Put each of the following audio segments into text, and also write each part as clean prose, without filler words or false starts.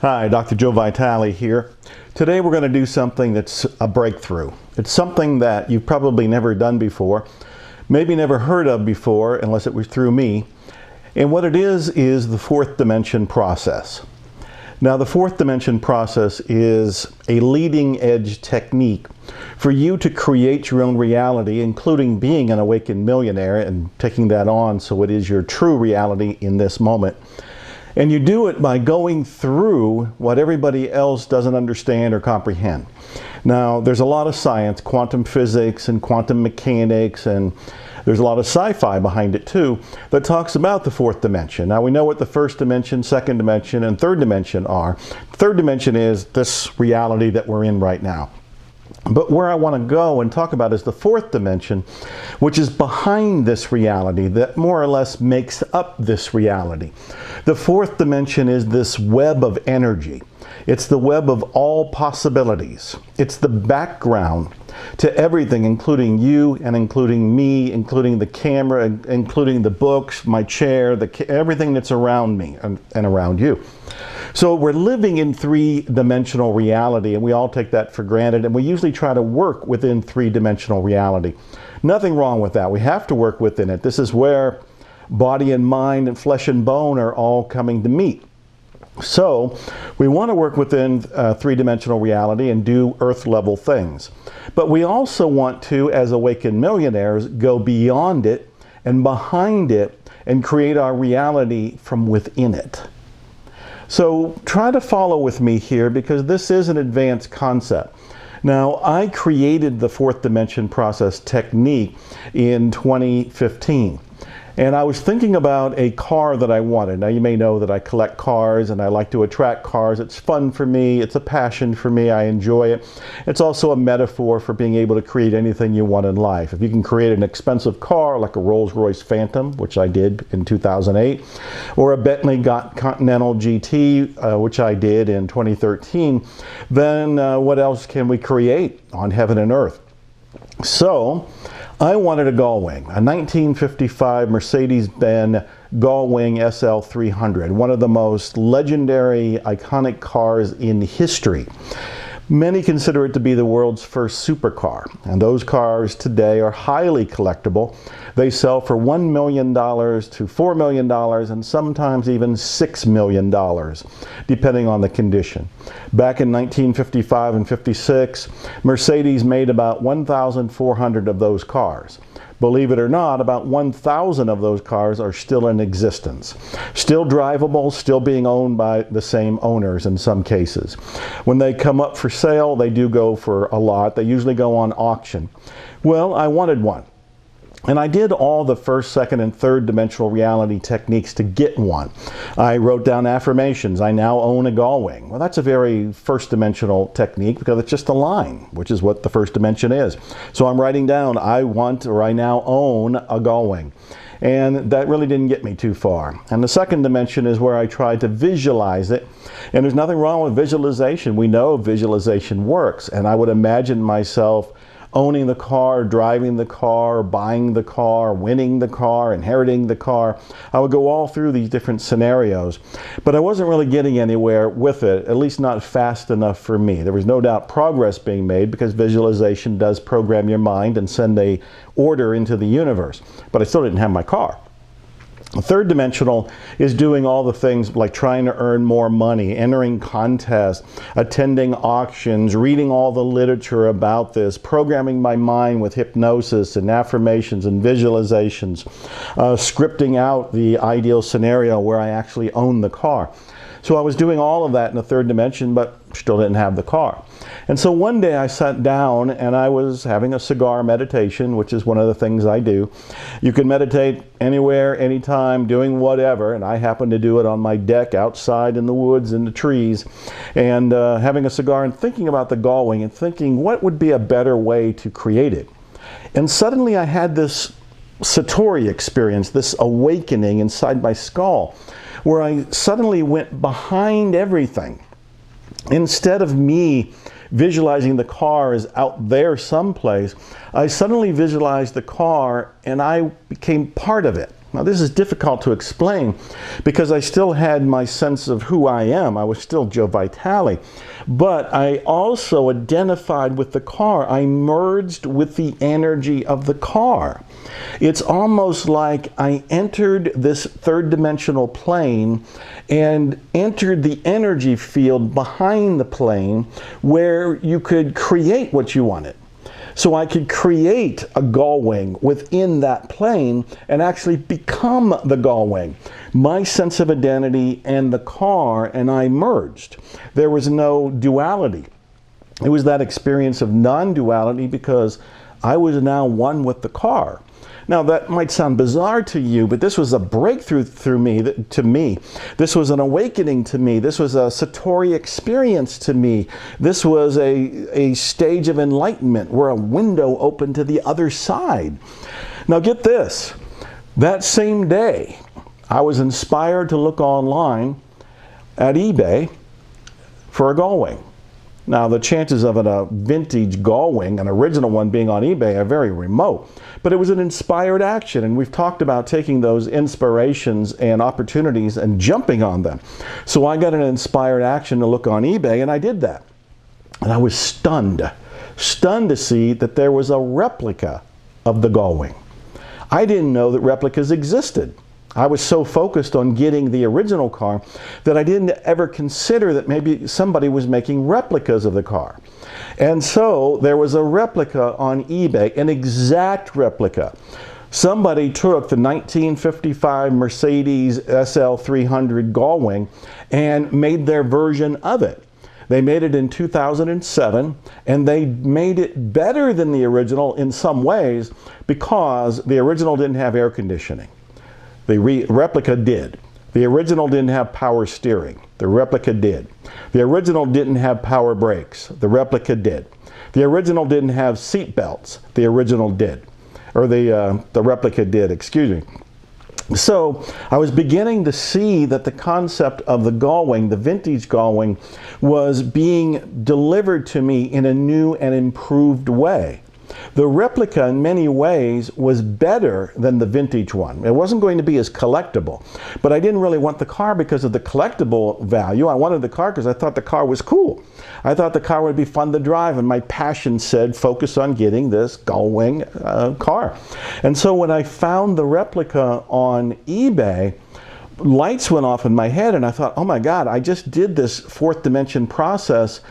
Hi, Dr. Joe Vitale here. Today we're going to do something that's a breakthrough. It's something that you've probably never done before, maybe never heard of before unless it was through me. And what it is the fourth dimension process. Now, the fourth dimension process is a leading edge technique for you to create your own reality, including being an awakened millionaire and taking that on so it is your true reality in this moment. And you do it by going through what everybody else doesn't understand or comprehend. Now, there's a lot of science, quantum physics and quantum mechanics, and there's a lot of sci-fi behind it too, that talks about the fourth dimension. Now, we know what the first dimension, second dimension, and third dimension are. Third dimension is this reality that we're in right now. But where I want to go and talk about is the fourth dimension, which is behind this reality that more or less makes up this reality. The fourth dimension is this web of energy. It's the web of all possibilities. It's the background to everything, including you and including me, including the camera, including the books, my chair, everything that's around me and around you. So we're living in three-dimensional reality, and we all take that for granted, and we usually try to work within three-dimensional reality. Nothing wrong with that. We have to work within it. This is where body and mind and flesh and bone are all coming to meet. So we want to work within three-dimensional reality and do earth-level things. But we also want to, as awakened millionaires, go beyond it and behind it and create our reality from within it. So try to follow with me here, because this is an advanced concept. Now, I created the fourth dimension process technique in 2015. And I was thinking about a car that I wanted. Now, you may know that I collect cars and I like to attract cars. It's fun for me. It's a passion for me. I enjoy it. It's also a metaphor for being able to create anything you want in life. If you can create an expensive car like a Rolls-Royce Phantom, which I did in 2008, or a Bentley Continental GT, which I did in 2013, then what else can we create on heaven and earth? So I wanted a Gullwing, a 1955 Mercedes-Benz Gullwing SL300, one of the most legendary, iconic cars in history. Many consider it to be the world's first supercar, and those cars today are highly collectible. They sell for $1 million to $4 million and sometimes even $6 million, depending on the condition. Back in 1955 and 56, Mercedes made about 1,400 of those cars. Believe it or not, about 1,000 of those cars are still in existence. Still drivable, still being owned by the same owners in some cases. When they come up for sale, they do go for a lot. They usually go on auction. Well, I wanted one. And I did all the first, second, and third dimensional reality techniques to get one. I wrote down affirmations. I now own a Gullwing. Well, that's a very first dimensional technique because it's just a line, which is what the first dimension is. So I'm writing down, I want, or I now own a Gullwing. And that really didn't get me too far. And the second dimension is where I tried to visualize it. And there's nothing wrong with visualization. We know visualization works. And I would imagine myself owning the car, driving the car, buying the car, winning the car, inheriting the car. I would go all through these different scenarios, but I wasn't really getting anywhere with it, at least not fast enough for me. There was no doubt progress being made because visualization does program your mind and send a order into the universe, but I still didn't have my car. The third dimensional is doing all the things like trying to earn more money, entering contests, attending auctions, reading all the literature about this, programming my mind with hypnosis and affirmations and visualizations, scripting out the ideal scenario where I actually own the car. So I was doing all of that in the third dimension, but still didn't have the car. And so one day I sat down and I was having a cigar meditation, which is one of the things I do. You can meditate anywhere, anytime, doing whatever, and I happen to do it on my deck outside in the woods, in the trees, and having a cigar and thinking about the Gullwing and thinking what would be a better way to create it. And suddenly I had this Satori experience, this awakening inside my skull, where I suddenly went behind everything. Instead of me visualizing the car as out there someplace, I suddenly visualized the car and I became part of it. Now this is difficult to explain because I still had my sense of who I am. I was still Joe Vitale. But I also identified with the car. I merged with the energy of the car. It's almost like I entered this third dimensional plane and entered the energy field behind the plane where you could create what you wanted. So I could create a gull wing within that plane and actually become the gull wing. My sense of identity and the car and I merged. There was no duality. It was that experience of non-duality because I was now one with the car. Now that might sound bizarre to you, but this was a breakthrough to me. This was an awakening to me. This was a Satori experience to me. This was a stage of enlightenment where a window opened to the other side. Now get this, that same day I was inspired to look online at eBay for a gull wing. Now the chances of a vintage gull wing, an original one, being on eBay are very remote. But it was an inspired action, and we've talked about taking those inspirations and opportunities and jumping on them. So I got an inspired action to look on eBay, and I did that. And I was stunned to see that there was a replica of the gull wing. I didn't know that replicas existed. I was so focused on getting the original car that I didn't ever consider that maybe somebody was making replicas of the car. And so there was a replica on eBay, an exact replica. Somebody took the 1955 Mercedes SL 300 gull wing and made their version of it. They made it in 2007, and they made it better than the original in some ways because the original didn't have air conditioning. The replica did. The original didn't have power steering. The replica did. The original didn't have power brakes. The replica did. The original didn't have seat belts. The original did. Or the replica did, excuse me. So I was beginning to see that the concept of the gull wing, the vintage gull wing, was being delivered to me in a new and improved way. The replica in many ways was better than the vintage one. It wasn't going to be as collectible, but I didn't really want the car because of the collectible value. I wanted the car because I thought the car was cool. I thought the car would be fun to drive, and my passion said focus on getting this gull wing car. And so when I found the replica on eBay, lights went off in my head and I thought, oh my God, I just did this fourth dimension process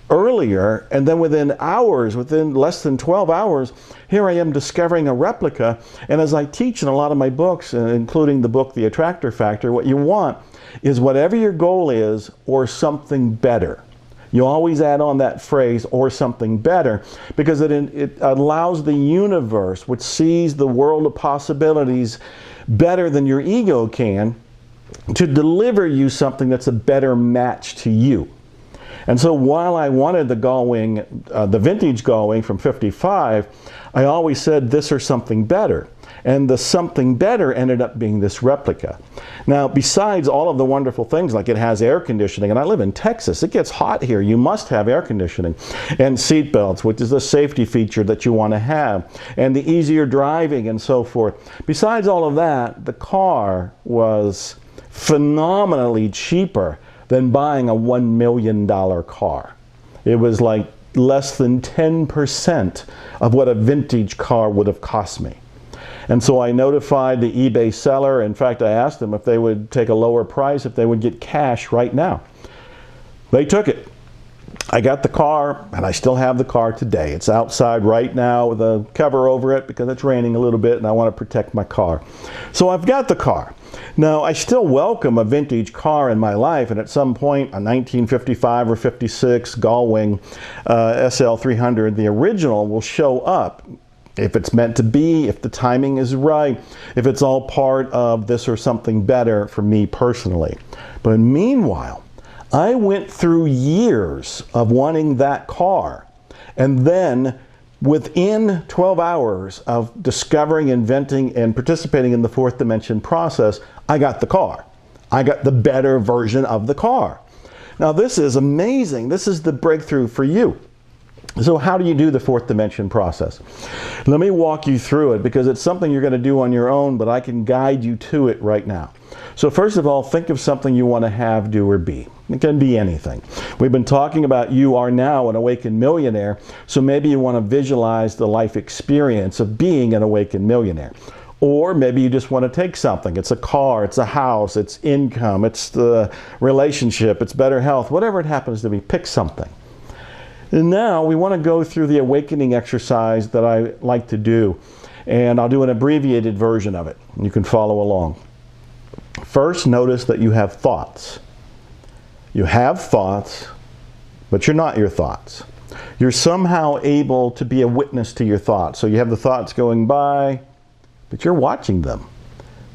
earlier, and then within hours, within less than 12 hours, here I am discovering a replica. And as I teach in a lot of my books, including the book The Attractor Factor, what you want is whatever your goal is, or something better. You always add on that phrase, or something better, because it allows the universe, which sees the world of possibilities better than your ego can, to deliver you something that's a better match to you. And so while I wanted the gull wing, the vintage gull wing from '55, I always said this or something better. And the something better ended up being this replica. Now, besides all of the wonderful things, like it has air conditioning, and I live in Texas, it gets hot here. You must have air conditioning. And seat belts, which is a safety feature that you want to have. And the easier driving and so forth. Besides all of that, the car was phenomenally cheaper than buying a $1 million car. It was like less than 10% of what a vintage car would have cost me. And so I notified the eBay seller. In fact, I asked them if they would take a lower price, if they would get cash right now. They took it. I got the car, and I still have the car today. It's outside right now with a cover over it because it's raining a little bit and I want to protect my car. So I've got the car. Now, I still welcome a vintage car in my life, and at some point, a 1955 or 56 gull wing SL 300, the original, will show up. If it's meant to be, if the timing is right, if it's all part of this or something better for me personally. But meanwhile, I went through years of wanting that car, and then within 12 hours of discovering, inventing, and participating in the fourth dimension process, I got the car. I got the better version of the car. Now this is amazing. This is the breakthrough for you. So how do you do the fourth dimension process? Let me walk you through it because it's something you're going to do on your own, but I can guide you to it right now. So first of all, think of something you want to have, do, or be. It can be anything. We've been talking about you are now an awakened millionaire, so maybe you want to visualize the life experience of being an awakened millionaire. Or maybe you just want to take something. It's a car, it's a house, it's income, it's the relationship, it's better health, whatever it happens to be, pick something. And now we want to go through the awakening exercise that I like to do. And I'll do an abbreviated version of it. You can follow along. First, notice that you have thoughts. You have thoughts, but you're not your thoughts. You're somehow able to be a witness to your thoughts. So you have the thoughts going by, but you're watching them,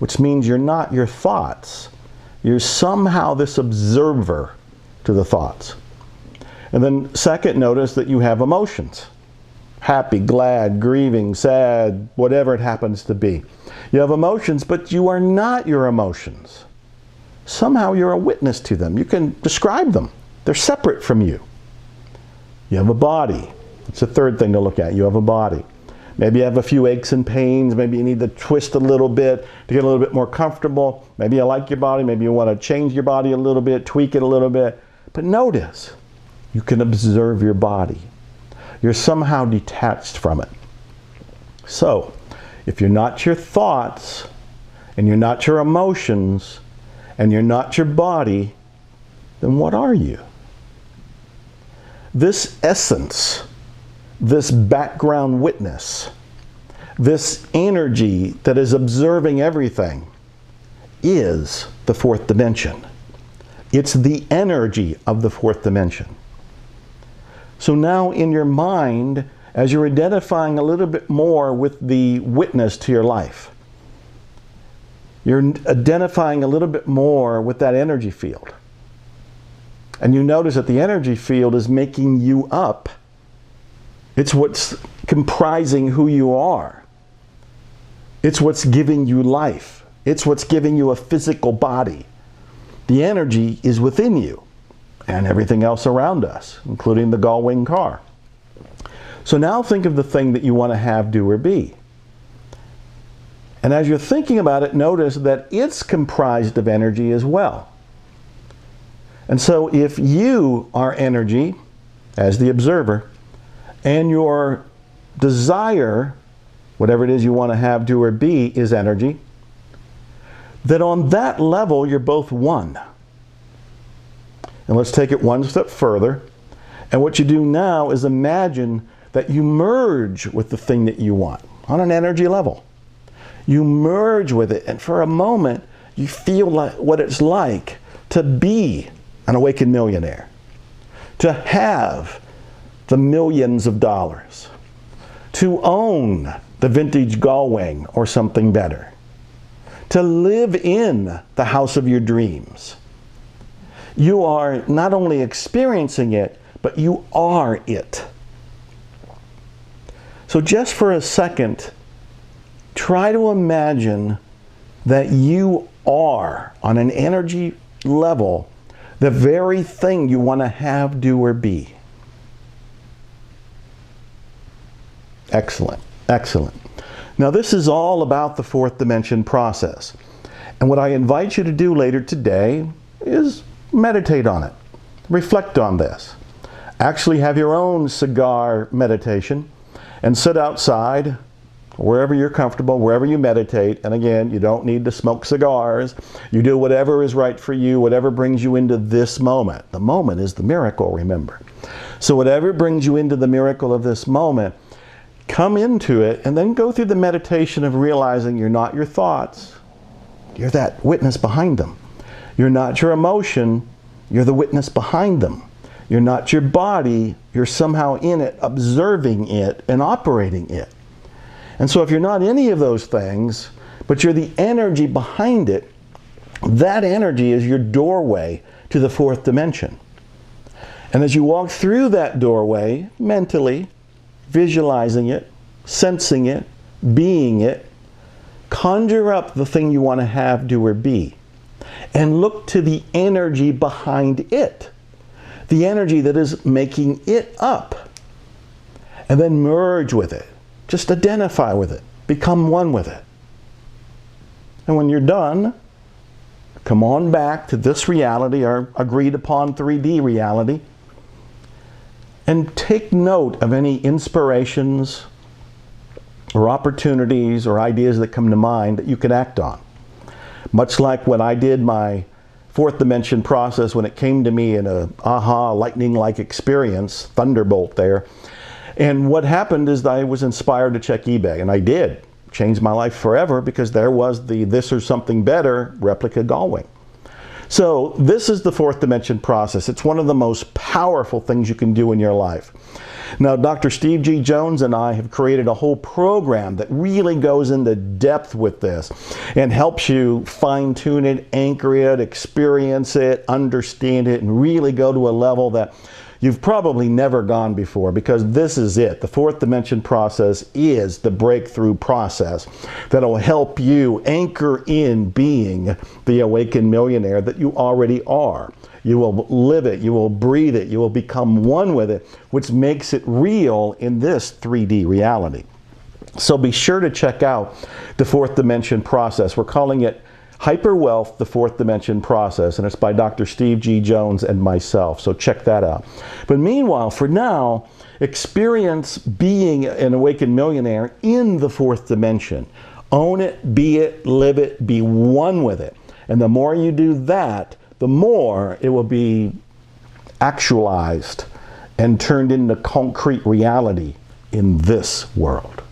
which means you're not your thoughts. You're somehow this observer to the thoughts. And then second, notice that you have emotions. Happy, glad, grieving, sad, whatever it happens to be. You have emotions, but you are not your emotions. Somehow you're a witness to them. You can describe them. They're separate from you. You have a body. It's the third thing to look at. You have a body. Maybe you have a few aches and pains. Maybe you need to twist a little bit to get a little bit more comfortable. Maybe you like your body. Maybe you want to change your body a little bit, tweak it a little bit. But notice, you can observe your body. You're somehow detached from it. So, if you're not your thoughts, and you're not your emotions, and you're not your body, then what are you? This essence, this background witness, this energy that is observing everything is the fourth dimension. It's the energy of the fourth dimension. So now in your mind, as you're identifying a little bit more with the witness to your life, you're identifying a little bit more with that energy field. And you notice that the energy field is making you up. It's what's comprising who you are. It's what's giving you life. It's what's giving you a physical body. The energy is within you and everything else around us, including the gull-wing car. So now think of the thing that you want to have, do, or be. And as you're thinking about it, notice that it's comprised of energy as well. And so if you are energy, as the observer, and your desire, whatever it is you want to have, do, or be, is energy, then on that level, you're both one. And let's take it one step further. And what you do now is imagine that you merge with the thing that you want on an energy level. You merge with it, and for a moment, you feel like what it's like to be an awakened millionaire, to have the millions of dollars, to own the vintage gull-wing or something better, to live in the house of your dreams. You are not only experiencing it, but you are it. So just for a second, try to imagine that you are, on an energy level, the very thing you want to have, do, or be. Excellent, excellent. Now this is all about the fourth dimension process. And what I invite you to do later today is meditate on it. Reflect on this. Actually have your own cigar meditation and sit outside, wherever you're comfortable, wherever you meditate. And again, you don't need to smoke cigars. You do whatever is right for you, whatever brings you into this moment. The moment is the miracle, remember. So whatever brings you into the miracle of this moment, come into it and then go through the meditation of realizing you're not your thoughts. You're that witness behind them. You're not your emotion. You're the witness behind them. You're not your body. You're somehow in it, observing it and operating it. And so if you're not any of those things, but you're the energy behind it, that energy is your doorway to the fourth dimension. And as you walk through that doorway, mentally, visualizing it, sensing it, being it, conjure up the thing you want to have, do, or be. And look to the energy behind it. The energy that is making it up. and then merge with it. Just identify with it. Become one with it. And when you're done, come on back to this reality, our agreed upon 3D reality, and take note of any inspirations or opportunities or ideas that come to mind that you can act on. Much like when I did my fourth dimension process, when it came to me in a aha, lightning-like experience, thunderbolt there. And what happened is I was inspired to check eBay, and I did. Changed my life forever because there was the This or Something Better replica Gullwing. So this is the fourth dimension process. It's one of the most powerful things you can do in your life. Now, Dr. Steve G. Jones and I have created a whole program that really goes into depth with this and helps you fine-tune it, anchor it, experience it, understand it, and really go to a level that you've probably never gone before, because this is it. The fourth dimension process is the breakthrough process that'll help you anchor in being the awakened millionaire that you already are. You will live it, you will breathe it, you will become one with it, which makes it real in this 3D reality. So be sure to check out the fourth dimension process. We're calling it Hyper Wealth, the Fourth Dimension Process, and it's by Dr. Steve G. Jones and myself, so check that out. But meanwhile, for now, experience being an awakened millionaire in the fourth dimension. Own it, be it, live it, be one with it. And the more you do that, the more it will be actualized and turned into concrete reality in this world.